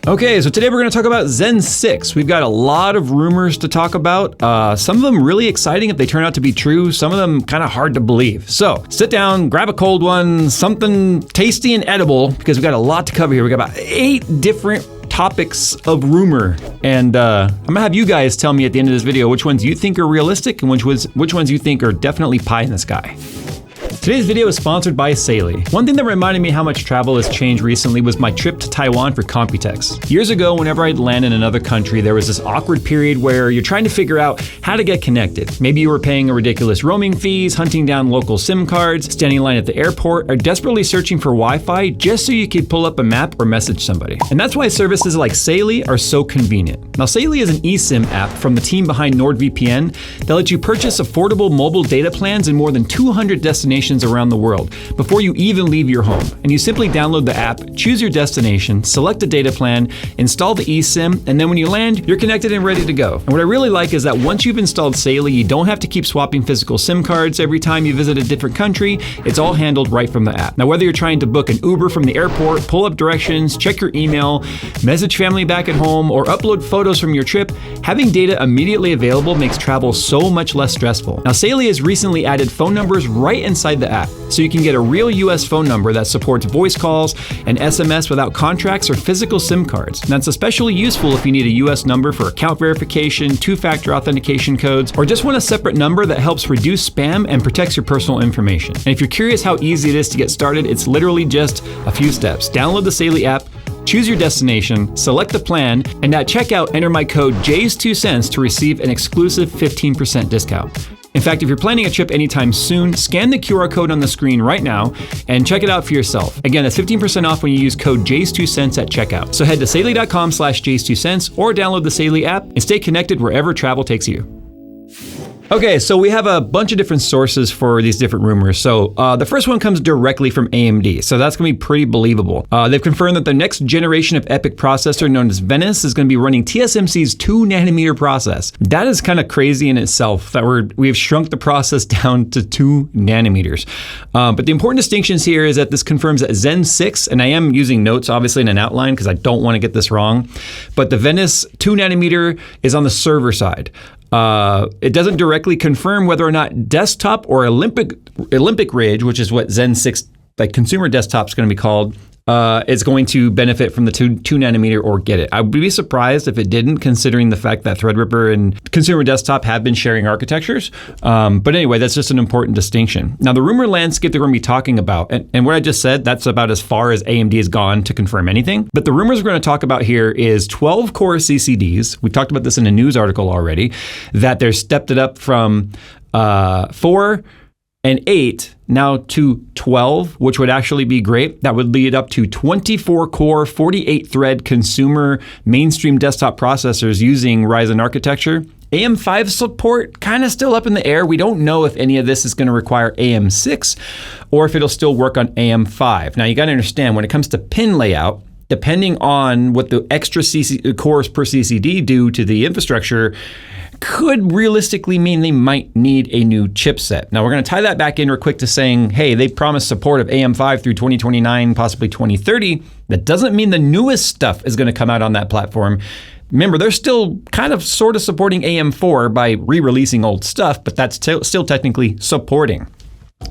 Okay, so today we're going to talk about Zen6. We've got a lot of rumors to talk about. Some of them really exciting if they turn out to be true. Some of them kind of hard to believe. So sit down, grab a cold one, something tasty and edible, because we've got a lot to cover here. We've got about 8 different topics of rumor. And I'm going to have you guys tell me at the end of this video which ones you think are realistic and which ones you think are definitely pie in the sky. Today's video is sponsored by Saily. One thing that reminded me how much travel has changed recently was my trip to Taiwan for Computex. Years ago, whenever I'd land in another country, there was this awkward period where you're trying to figure out how to get connected. Maybe you were paying a ridiculous roaming fees, hunting down local SIM cards, standing in line at the airport, or desperately searching for Wi-Fi just so you could pull up a map or message somebody. And that's why services like Saily are so convenient. Now, Saily is an eSIM app from the team behind NordVPN that lets you purchase affordable mobile data plans in more than 200 destinations around the world before you even leave your home. And you simply download the app, choose your destination, select a data plan, install the eSIM, and then when you land, you're connected and ready to go. And what I really like is that once you've installed Saily, you don't have to keep swapping physical SIM cards every time you visit a different country. It's all handled right from the app. Now, whether you're trying to book an Uber from the airport, pull up directions, check your email, message family back at home, or upload photos from your trip, having data immediately available makes travel so much less stressful. Now, Saily has recently added phone numbers right inside the app, so you can get a real US phone number that supports voice calls and SMS without contracts or physical SIM cards. And that's especially useful if you need a US number for account verification, 2-factor authentication codes, or just want a separate number that helps reduce spam and protects your personal information. And if you're curious how easy it is to get started, it's literally just a few steps. Download the Saily app, choose your destination, select the plan, and at checkout, enter my code JAYS2CENTS to receive an exclusive 15% discount. In fact, if you're planning a trip anytime soon, scan the QR code on the screen right now and check it out for yourself. Again, that's 15% off when you use code JAYS2CENTS at checkout. So head to Saily.com/JAYS2CENTS or download the Saily app and stay connected wherever travel takes you. Okay, so we have a bunch of different sources for these different rumors. So the first one comes directly from AMD, so that's going to be pretty believable. They've confirmed that the next generation of EPYC processor known as Venice is going to be running TSMC's 2nm process. That is kind of crazy in itself that we've shrunk the process down to 2 nanometers. But the important distinctions here is that this confirms that Zen6, and I am using notes obviously in an outline because I don't want to get this wrong, but the Venice 2nm is on the server side. It doesn't directly confirm whether or not desktop or Olympic Ridge, which is what Zen6, like consumer desktop, is going to be called, is going to benefit from the 2 nanometer or get it. I would be surprised if it didn't, considering the fact that Threadripper and consumer desktop have been sharing architectures. But anyway, that's just an important distinction. Now, the rumor landscape that we're going to be talking about, and what I just said, that's about as far as AMD has gone to confirm anything. But the rumors we're going to talk about here is 12-core CCDs. We talked about this in a news article already, that they're stepped it up from 4 and 8 now to 12, which would actually be great. That would lead up to 24-core, 48-thread consumer mainstream desktop processors using Ryzen architecture. AM5 support, kind of still up in the air. We don't know if any of this is going to require AM6 or if it'll still work on AM5. Now, you got to understand, when it comes to pin layout, depending on what the extra cores per CCD do to the infrastructure, could realistically mean they might need a new chipset. Now, we're going to tie that back in real quick to saying, hey, they promised support of AM5 through 2029, possibly 2030. That doesn't mean the newest stuff is going to come out on that platform. Remember, they're still kind of sort of supporting AM4 by re-releasing old stuff, but that's still technically supporting.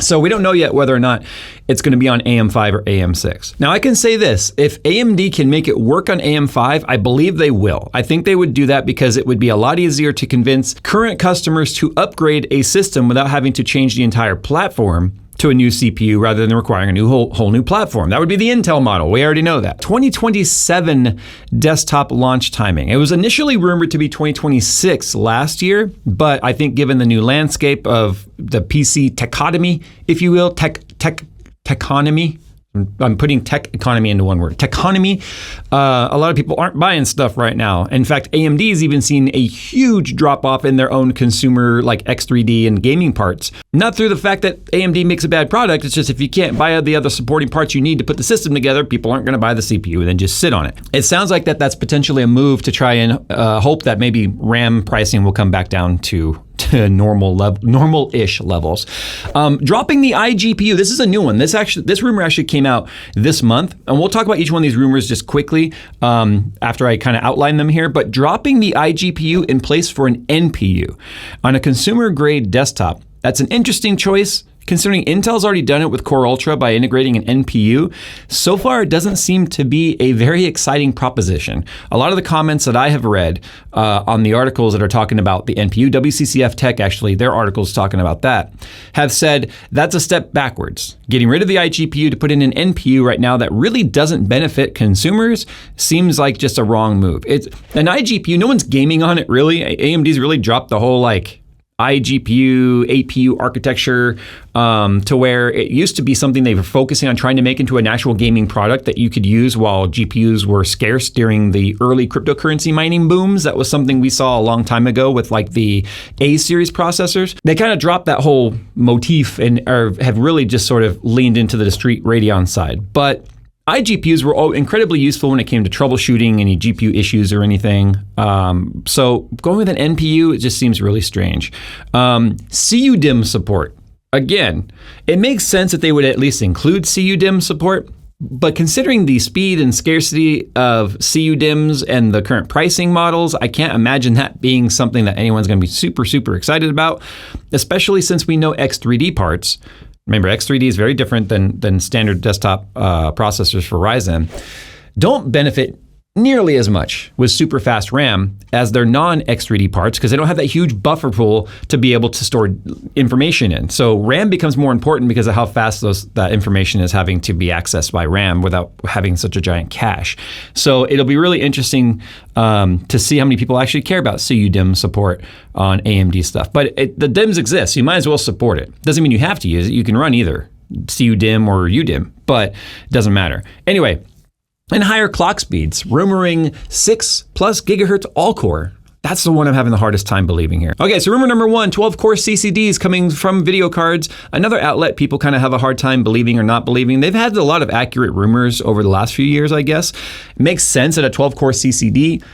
So we don't know yet whether or not it's going to be on AM5 or AM6. Now, I can say this, if AMD can make it work on AM5, I believe they will. I think they would do that because it would be a lot easier to convince current customers to upgrade a system without having to change the entire platform to a new CPU rather than requiring a whole new platform. That would be the Intel model. We already know that. 2027 desktop launch timing. It was initially rumored to be 2026 last year, but I think given the new landscape of the PC techonomy, if you will, techonomy, I'm putting tech economy into one word. Techonomy. A lot of people aren't buying stuff right now. In fact, AMD has even seen a huge drop off in their own consumer like X3D and gaming parts. Not through the fact that AMD makes a bad product. It's just if you can't buy the other supporting parts you need to put the system together, people aren't going to buy the CPU and then just sit on it. It sounds like that's potentially a move to try and hope that maybe RAM pricing will come back down to to normal-ish levels. Dropping the iGPU. This is a new one. This rumor actually came out this month, and we'll talk about each one of these rumors just quickly after I kind of outline them here. But dropping the iGPU in place for an NPU on a consumer-grade desktop. That's an interesting choice, considering Intel's already done it with Core Ultra by integrating an NPU. So far, it doesn't seem to be a very exciting proposition. A lot of the comments that I have read on the articles that are talking about the NPU, WCCF Tech actually, their articles talking about that, have said that's a step backwards. Getting rid of the iGPU to put in an NPU right now that really doesn't benefit consumers seems like just a wrong move. It's an iGPU, no one's gaming on it really. AMD's really dropped the whole iGPU, APU architecture to where it used to be something they were focusing on trying to make into an actual gaming product that you could use while GPUs were scarce during the early cryptocurrency mining booms. That was something we saw a long time ago with the A series processors. They kind of dropped that whole motif and have really just sort of leaned into the discrete Radeon side. But iGPUs were incredibly useful when it came to troubleshooting any GPU issues or anything. So going with an NPU, it just seems really strange. CUDIMM support. Again, it makes sense that they would at least include CUDIMM support, but considering the speed and scarcity of CUDIMMs and the current pricing models, I can't imagine that being something that anyone's going to be super, super excited about, especially since we know X3D parts. Remember, X3D is very different than standard desktop processors for Ryzen. Don't benefit nearly as much with super fast RAM as their non-X3D parts because they don't have that huge buffer pool to be able to store information in. So RAM becomes more important because of how fast that information is having to be accessed by RAM without having such a giant cache. So it'll be really interesting to see how many people actually care about CUDIMM support on AMD stuff. But the DIMMs exist, so you might as well support it. Doesn't mean you have to use it. You can run either CUDIMM or UDIMM, but it doesn't matter. Anyway, and higher clock speeds, rumoring 6+ gigahertz all-core. That's the one I'm having the hardest time believing here. Okay, so rumor number 1, 12-core CCDs coming from video cards. Another outlet people kind of have a hard time believing or not believing. They've had a lot of accurate rumors over the last few years, I guess. It makes sense that a 12-core CCD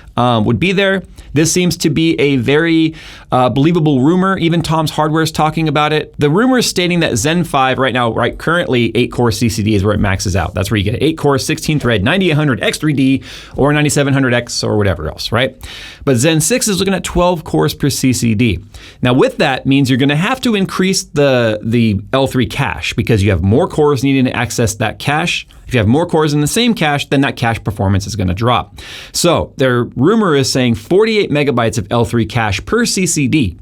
would be there. This seems to be a very believable rumor. Even Tom's Hardware is talking about it. The rumor is stating that Zen 5 right now, currently 8-core CCD is where it maxes out. That's where you get an 8-core, 16-thread, 9800 X3D or 9700X or whatever else, right? But Zen 6 is looking at 12 cores per CCD. Now with that means you're going to have to increase the L3 cache because you have more cores needing to access that cache. If you have more cores in the same cache, then that cache performance is going to drop. So their rumor is saying 48 megabytes of L3 cache per CCD.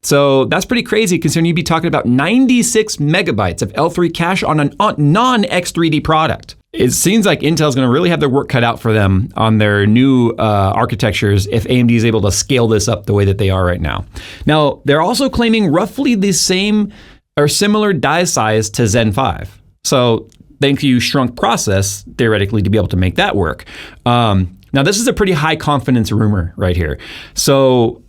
So that's pretty crazy considering you'd be talking about 96 megabytes of L3 cache on a non-X3D product. It seems like Intel's going to really have their work cut out for them on their new architectures if AMD is able to scale this up the way that they are right now. Now, they're also claiming roughly the same or similar die size to Zen 5. So thank you shrunk process, theoretically, to be able to make that work. Now, this is a pretty high confidence rumor right here. So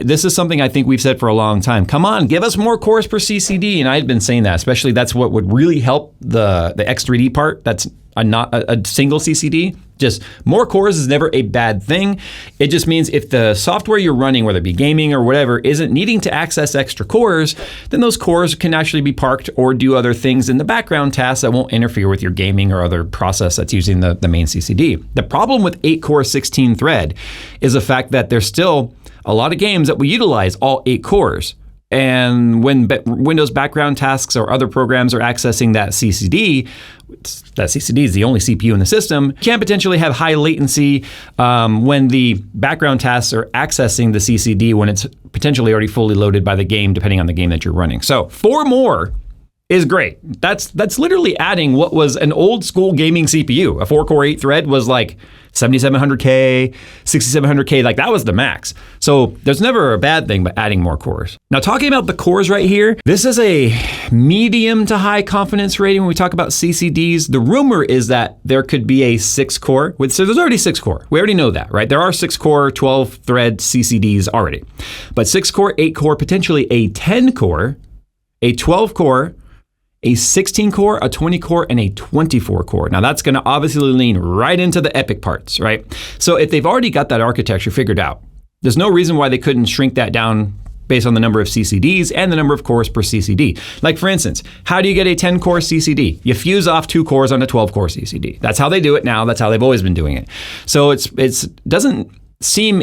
this is something I think we've said for a long time. Come on, give us more cores per CCD. And I had been saying that, especially that's what would really help the X3D part. That's not a single CCD. Just more cores is never a bad thing. It just means if the software you're running, whether it be gaming or whatever, isn't needing to access extra cores, then those cores can actually be parked or do other things in the background tasks that won't interfere with your gaming or other process that's using the main CCD. The problem with 8-core 16-thread is the fact that there's still a lot of games that will utilize all 8 cores. And when Windows background tasks or other programs are accessing that CCD is the only CPU in the system, can potentially have high latency when the background tasks are accessing the CCD when it's potentially already fully loaded by the game, depending on the game that you're running. So 4 more is great. That's literally adding what was an old school gaming CPU. A 4-core 8-thread was like 7700K, 6700K, like that was the max. So there's never a bad thing but adding more cores. Now talking about the cores right here, this is a medium to high confidence rating when we talk about CCDs. The rumor is that there could be a 6-core, so there's already 6-core. We already know that, right? There are 6-core, 12-thread CCDs already. But 6-core, 8-core, potentially a 10-core, a 12-core, a 16-core, a 20-core, and a 24-core. Now that's going to obviously lean right into the EPYC parts, right? So if they've already got that architecture figured out, there's no reason why they couldn't shrink that down based on the number of CCDs and the number of cores per CCD. Like for instance, how do you get a 10-core CCD? You fuse off 2 cores on a 12-core CCD. That's how they do it now. That's how they've always been doing it. So it doesn't seem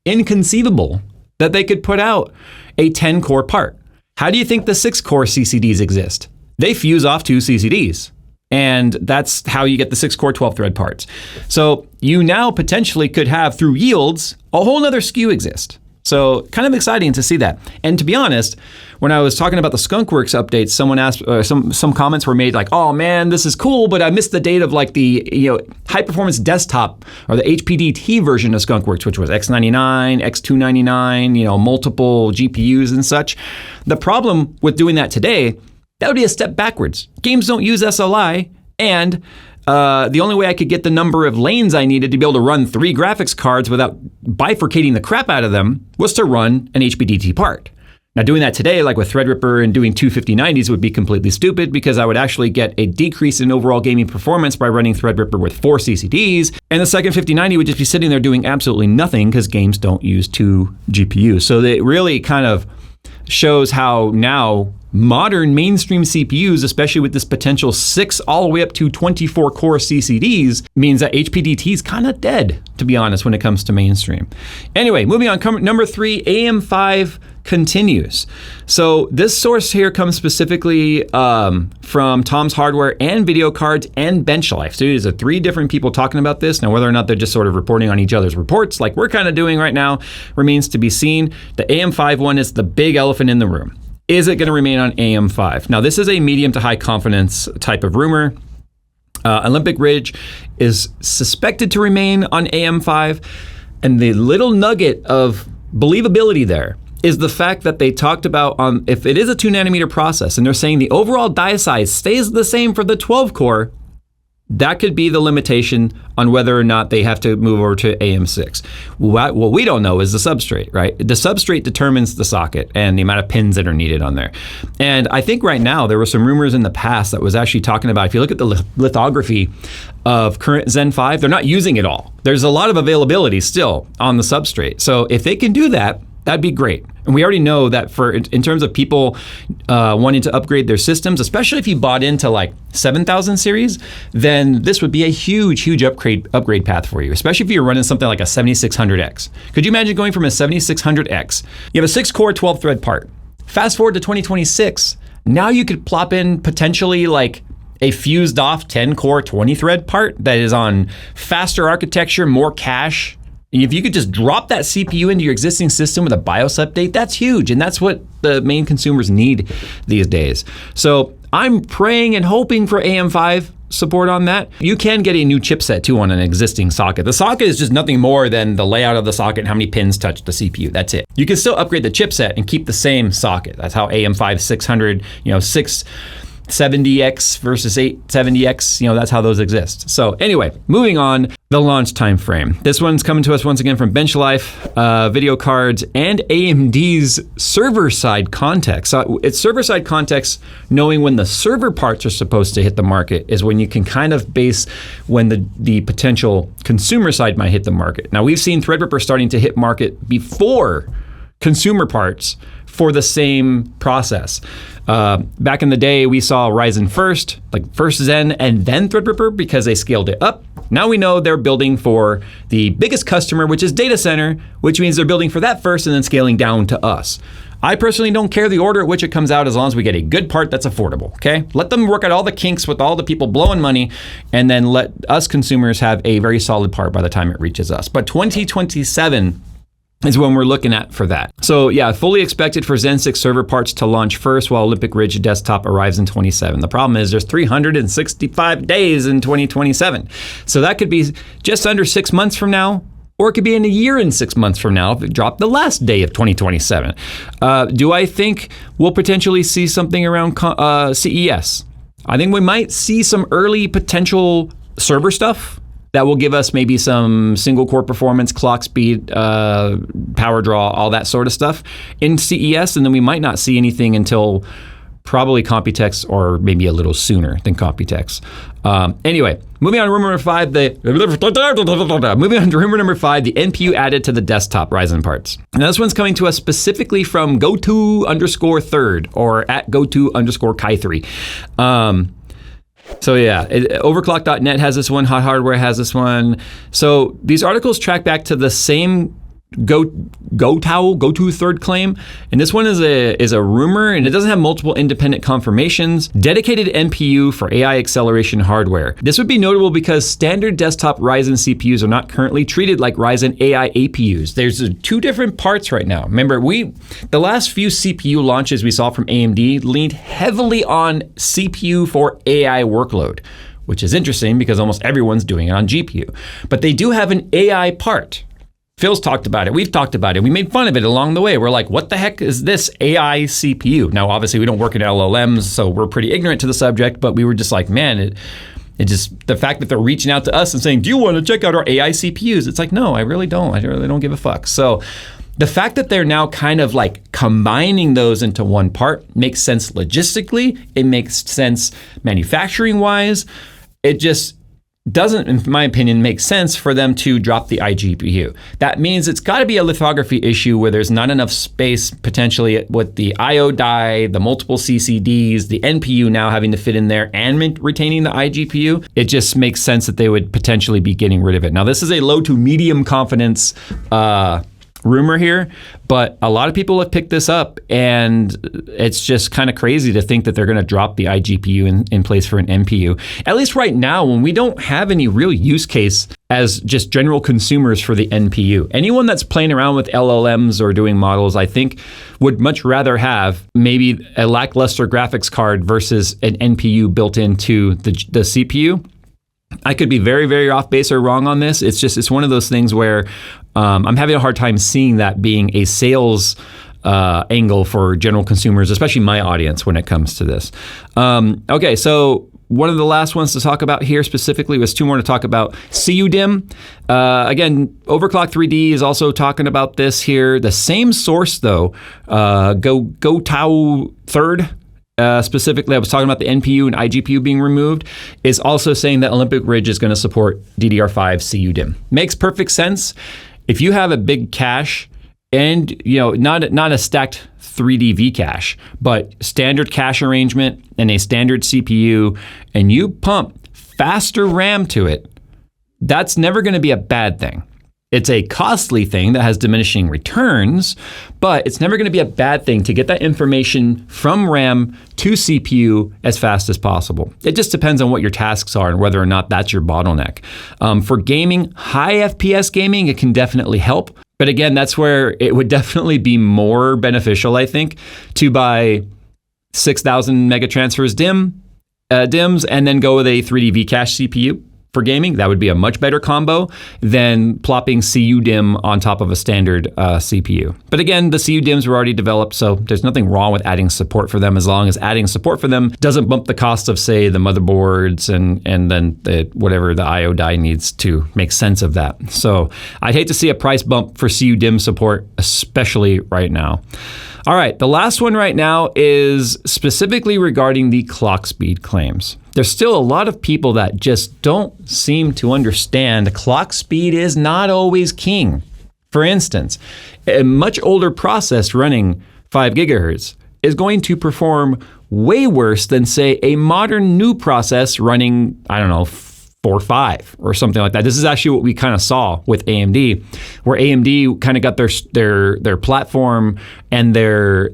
inconceivable that they could put out a 10-core part. How do you think the 6-core CCDs exist? They fuse off 2 CCDs. And that's how you get the 6-core 12-thread parts. So you now potentially could have, through yields, a whole nother SKU exist. So kind of exciting to see that. And to be honest, when I was talking about the Skunkworks updates, someone asked, some comments were made like, oh man, this is cool, but I missed the date of like the high performance desktop or the HPDT version of Skunkworks, which was X99, X299, multiple GPUs and such. The problem with doing that today, that would be a step backwards. Games don't use SLI, and the only way I could get the number of lanes I needed to be able to run 3 graphics cards without bifurcating the crap out of them was to run an HPDT part. Now doing that today, like with Threadripper and doing 25090s would be completely stupid because I would actually get a decrease in overall gaming performance by running Threadripper with 4 CCDs, and the second 5090 would just be sitting there doing absolutely nothing because games don't use 2 GPUs. So it really kind of shows how now modern mainstream CPUs, especially with this potential 6 all the way up to 24 core CCDs, means that HPDT is kind of dead, to be honest, when it comes to mainstream. Anyway, moving on, number 3, AM5 continues. So this source here comes specifically from Tom's Hardware and Video Cards and Benchlife. So these are 3 different people talking about this. Now, whether or not they're just sort of reporting on each other's reports like we're kind of doing right now remains to be seen. The AM5 one is the big elephant in the room. Is it going to remain on AM5? Now, this is a medium to high confidence type of rumor. Olympic Ridge is suspected to remain on AM5. And the little nugget of believability there is the fact that they talked about if it is a 2-nanometer process and they're saying the overall die size stays the same for the 12-core, that could be the limitation on whether or not they have to move over to AM6. What we don't know is the substrate, right? The substrate determines the socket and the amount of pins that are needed on there. And I think right now there were some rumors in the past that was actually talking about, if you look at the lithography of current Zen 5, they're not using it all. There's a lot of availability still on the substrate. So if they can do that, that'd be great. And we already know that in terms of people wanting to upgrade their systems, especially if you bought into like 7000 series, then this would be a huge upgrade path for you, especially if you're running something like a 7600X. Could you imagine going from a 7600X? You have a 6-core 12-thread part. Fast forward to 2026, now you could plop in potentially like a fused off 10-core 20-thread part that is on faster architecture, more cache. If you could just drop that CPU into your existing system with a BIOS update, that's huge. And that's what the main consumers need these days. So I'm praying and hoping for AM5 support on that. You can get a new chipset too on an existing socket. The socket is just nothing more than the layout of the socket and how many pins touch the CPU. That's it. You can still upgrade the chipset and keep the same socket. That's how AM5 600, 670X versus 870X, that's how those exist. So anyway, moving on, the launch time frame. This one's coming to us once again from Benchlife, Video Cards, and AMD's server-side context. So it's server-side context, knowing when the server parts are supposed to hit the market is when you can kind of base when the potential consumer side might hit the market. Now we've seen Threadripper starting to hit market before consumer parts for the same process. Back in the day, we saw Ryzen first, like first Zen and then Threadripper because they scaled it up. Now we know they're building for the biggest customer, which is data center, which means they're building for that first and then scaling down to us. I personally don't care the order at which it comes out as long as we get a good part that's affordable, okay? Let them work out all the kinks with all the people blowing money and then let us consumers have a very solid part by the time it reaches us. But 2027 is when we're looking at for that. So yeah, fully expected for Zen 6 server parts to launch first while Olympic Ridge desktop arrives in 27. The problem is there's 365 days in 2027. So that could be just under 6 months from now, or it could be in a year and 6 months from now if it dropped the last day of 2027. Do I think we'll potentially see something around CES? I think we might see some early potential server stuff that will give us maybe some single core performance, clock speed, power draw, all that sort of stuff in CES. And then we might not see anything until probably Computex or maybe a little sooner than Computex. Anyway, moving on to rumor number 5, the NPU added to the desktop Ryzen parts. Now this one's coming to us specifically from goto_third or at goto_kai3. So yeah, overclock.net has this one, Hot Hardware has this one. So these articles track back to the same goto third claim, and this one is a rumor, and it doesn't have multiple independent confirmations. Dedicated NPU for AI acceleration hardware. This would be notable because standard desktop Ryzen CPUs are not currently treated like Ryzen AI APUs. There's two different parts right now. Remember, the last few CPU launches we saw from AMD leaned heavily on CPU for AI workload, which is interesting because almost everyone's doing it on GPU. But they do have an AI part. Phil's talked about it. We've talked about it. We made fun of it along the way. We're like, what the heck is this AI CPU? Now, obviously, we don't work in LLMs, so we're pretty ignorant to the subject, but we were just like, man, it just, the fact that they're reaching out to us and saying, do you want to check out our AI CPUs? It's like, no, I really don't. I really don't give a fuck. So the fact that they're now kind of like combining those into one part makes sense logistically. It makes sense manufacturing-wise. It just doesn't, in my opinion, make sense for them to drop the iGPU. That means it's got to be a lithography issue where there's not enough space potentially with the I/O die, the multiple CCDs, the NPU now having to fit in there and retaining the iGPU. It just makes sense that they would potentially be getting rid of it. Now, this is a low to medium confidence rumor here, but a lot of people have picked this up, and it's just kind of crazy to think that they're going to drop the iGPU in place for an NPU. At least right now, when we don't have any real use case as just general consumers for the NPU. Anyone that's playing around with LLMs or doing models, I think, would much rather have maybe a lackluster graphics card versus an NPU built into the CPU. I could be very, very off base or wrong on this. It's one of those things where I'm having a hard time seeing that being a sales angle for general consumers, especially my audience when it comes to this. Okay, so one of the last ones to talk about here specifically was two more to talk about. CUDIMM. Again, Overclock 3D is also talking about this here. The same source though, Gotao Third. Specifically, I was talking about the NPU and iGPU being removed, is also saying that Olympic Ridge is going to support DDR5 CUDIMM. Makes perfect sense. If you have a big cache and, not a stacked 3D V cache, but standard cache arrangement and a standard CPU, and you pump faster RAM to it, that's never going to be a bad thing. It's a costly thing that has diminishing returns, but it's never going to be a bad thing to get that information from RAM to CPU as fast as possible. It just depends on what your tasks are and whether or not that's your bottleneck. For gaming, high FPS gaming, it can definitely help. But again, that's where it would definitely be more beneficial, I think, to buy 6,000 megatransfers DIMMs and then go with a 3D V cache CPU. For gaming, that would be a much better combo than plopping CUDIMM on top of a standard CPU. But again, the CUDIMMs were already developed, so there's nothing wrong with adding support for them as long as adding support for them doesn't bump the cost of, say, the motherboards and then whatever the I/O die needs to make sense of that. So I'd hate to see a price bump for CUDIMM support, especially right now. All right, the last one right now is specifically regarding the clock speed claims. There's still a lot of people that just don't seem to understand clock speed is not always king. For instance, a much older process running 5 gigahertz is going to perform way worse than, say, a modern new process running, 4 or 5 or something like that. This is actually what we kind of saw with AMD, where AMD kind of got their platform and their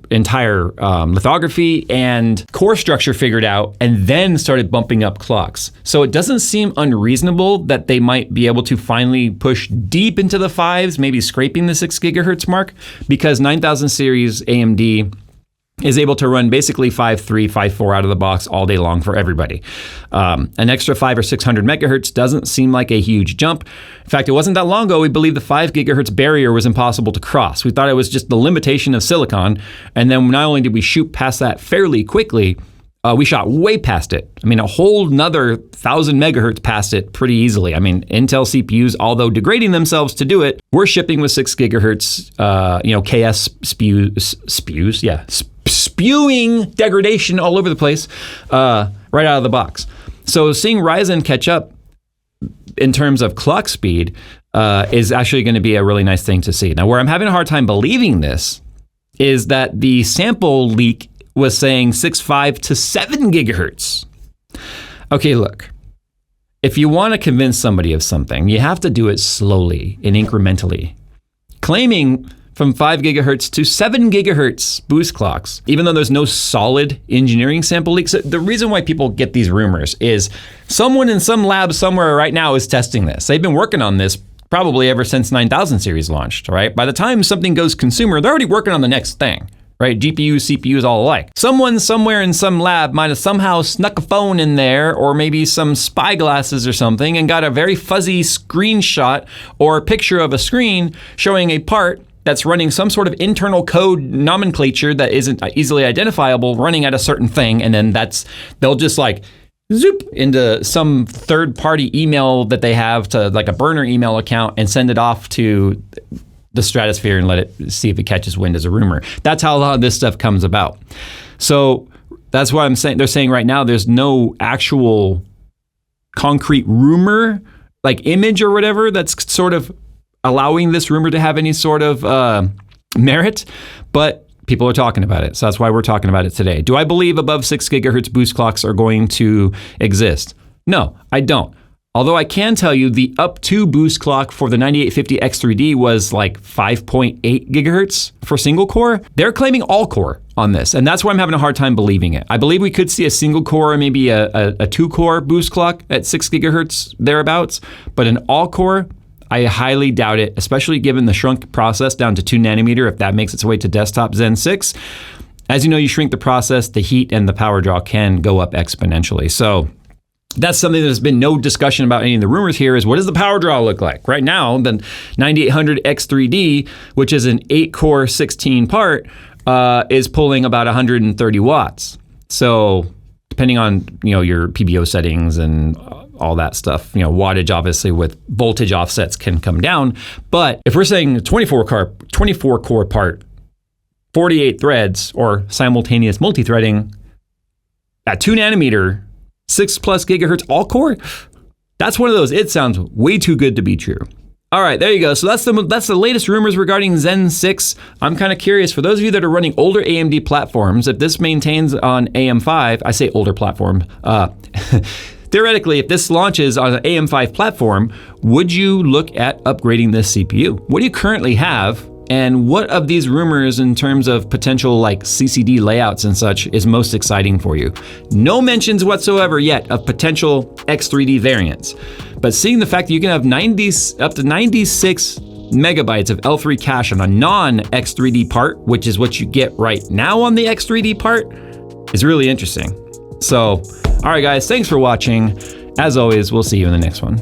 entire lithography and core structure figured out, and then started bumping up clocks. So it doesn't seem unreasonable that they might be able to finally push deep into the 5s, maybe scraping the 6 gigahertz mark, because 9000 series AMD is able to run basically 5.3, 5.4 out of the box all day long for everybody. An extra 500 or 600 megahertz doesn't seem like a huge jump. In fact, it wasn't that long ago we believed the 5 gigahertz barrier was impossible to cross. We thought it was just the limitation of silicon, and then not only did we shoot past that fairly quickly, we shot way past it. a whole nother 1,000 megahertz past it pretty easily. Intel CPUs, although degrading themselves to do it, we're shipping with 6 gigahertz, KS spews. spewing degradation all over the place right out of the box. So seeing Ryzen catch up in terms of clock speed is actually going to be a really nice thing to see. Now, where I'm having a hard time believing this is that the sample leak was saying 6.5 to 7 gigahertz. Okay, look, if you want to convince somebody of something, you have to do it slowly and incrementally. Claiming from 5 gigahertz to 7 gigahertz boost clocks, even though there's no solid engineering sample leaks. The reason why people get these rumors is someone in some lab somewhere right now is testing this. They've been working on this probably ever since 9000 series launched, right? By the time something goes consumer, they're already working on the next thing, right? GPUs, CPUs, all alike. Someone somewhere in some lab might have somehow snuck a phone in there or maybe some spy glasses or something and got a very fuzzy screenshot or a picture of a screen showing a part that's running some sort of internal code nomenclature that isn't easily identifiable running at a certain thing, and then they'll just like zoop into some third-party email that they have to like a burner email account and send it off to the stratosphere and let it see if it catches wind as a rumor. That's how a lot of this stuff comes about. So that's why I'm saying, they're saying right now there's no actual concrete rumor, like image or whatever, that's sort of allowing this rumor to have any sort of merit, but people are talking about it. So that's why we're talking about it today. Do I believe above 6 gigahertz boost clocks are going to exist? No, I don't. Although I can tell you the up to boost clock for the 9850 X3D was like 5.8 gigahertz for single core. They're claiming all core on this, and that's why I'm having a hard time believing it. I believe we could see a single core or maybe a 2-core boost clock at 6 gigahertz thereabouts, but an all core, I highly doubt it, especially given the shrunk process down to 2 nanometer, if that makes its way to desktop Zen 6. As you know, you shrink the process, the heat and the power draw can go up exponentially. So that's something there's been no discussion about any of the rumors here is what does the power draw look like? Right now, the 9800 X3D, which is an 8-core 16 part, is pulling about 130 watts. So depending on your PBO settings and all that stuff, wattage obviously with voltage offsets can come down. But if we're saying 24 core part, 48 threads or simultaneous multi-threading at 2 nanometer, 6+ gigahertz all core, that's one of those. It sounds way too good to be true. All right, there you go. So that's the latest rumors regarding Zen 6. I'm kind of curious, for those of you that are running older AMD platforms, if this maintains on AM5, I say older platform, theoretically, if this launches on an AM5 platform, would you look at upgrading this CPU? What do you currently have? And what of these rumors in terms of potential like CCD layouts and such is most exciting for you? No mentions whatsoever yet of potential X3D variants. But seeing the fact that you can have up to 96 megabytes of L3 cache on a non-X3D part, which is what you get right now on the X3D part, is really interesting. So, all right guys, thanks for watching. As always, we'll see you in the next one.